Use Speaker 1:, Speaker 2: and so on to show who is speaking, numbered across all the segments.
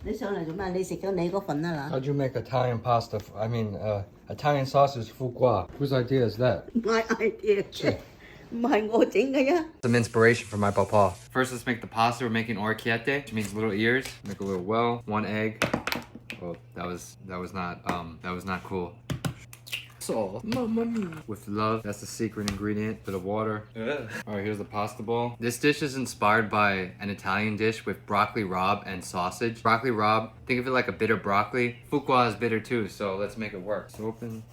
Speaker 1: How'd you make Italian pasta? I mean, Italian sausage foie gras. Whose idea is that?
Speaker 2: My idea. 唔係我整嘅呀。
Speaker 1: Some inspiration from my papa. First, let's make the pasta. We're making orecchiette, which means little ears. Make a little well. 1 egg. Oh, that was not cool. So, mamma mia. With love, that's the secret ingredient. Bit of water. All right, here's the pasta bowl. This dish is inspired by an Italian dish with broccoli rabe and sausage. Broccoli rabe, think of it like a bitter broccoli. Foie gras is bitter too, so let's make it work. So open,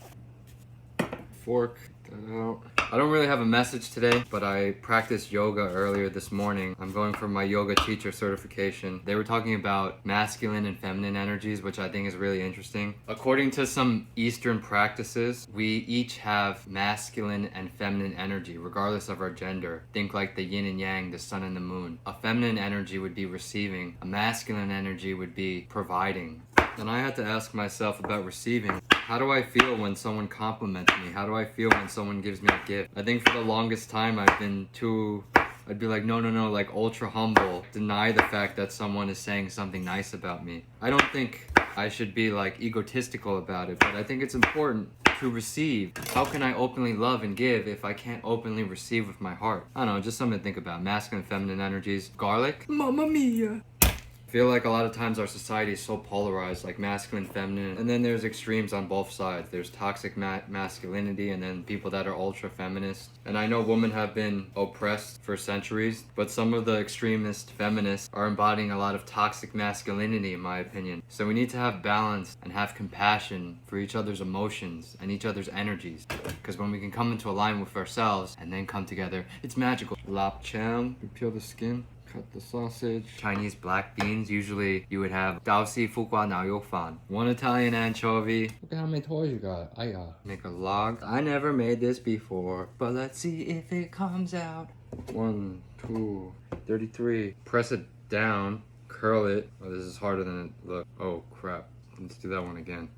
Speaker 1: fork, that out. I don't really have a message today, but I practiced yoga earlier this morning. I'm going for my yoga teacher certification. They were talking about masculine and feminine energies, which I think is really interesting. According to some Eastern practices, we each have masculine and feminine energy, regardless of our gender. Think like the yin and yang, the sun and the moon. A feminine energy would be receiving. A masculine energy would be providing. And I had to ask myself about receiving. How do I feel when someone compliments me? How do I feel when someone gives me a gift? I think for the longest time I'd be like, no, like ultra humble. Deny the fact that someone is saying something nice about me. I don't think I should be like egotistical about it, but I think it's important to receive. How can I openly love and give if I can't openly receive with my heart? I don't know, just something to think about. Masculine and feminine energies. Garlic? Mamma mia! I feel like a lot of times our society is so polarized, like masculine, feminine, and then there's extremes on both sides. There's toxic masculinity and then people that are ultra feminist. And I know women have been oppressed for centuries, but some of the extremist feminists are embodying a lot of toxic masculinity in my opinion. So we need to have balance and have compassion for each other's emotions and each other's energies. Because when we can come into alignment with ourselves and then come together, it's magical. Lapchang, you peel the skin. Cut the sausage. Chinese black beans, usually you would have daosi foie gras nao you fan. 1 Italian anchovy. Look at how many toys you got. Make a log. I never made this before, but let's see if it comes out. 1, 2, 33. Press it down, curl it. Oh, this is harder than it looks. Oh crap. Let's do that one again.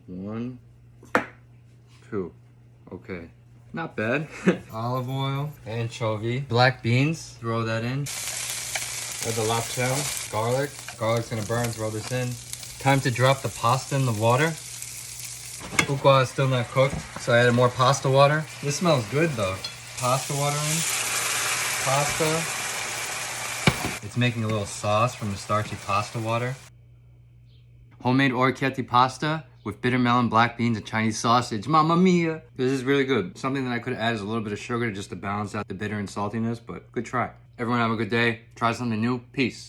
Speaker 1: 1, 2. Okay. Not bad. Olive oil, anchovy, black beans. Throw that in. Add the lapchang, garlic. Garlic's gonna burn, throw this in. Time to drop the pasta in the water. Foie gras is still not cooked, so I added more pasta water. This smells good though. Pasta water in. Pasta. It's making a little sauce from the starchy pasta water. Homemade orecchiette pasta with bitter melon, black beans, and Chinese sausage. Mamma mia! This is really good. Something that I could add is a little bit of sugar just to balance out the bitter and saltiness, but good try. Everyone have a good day. Try something new. Peace.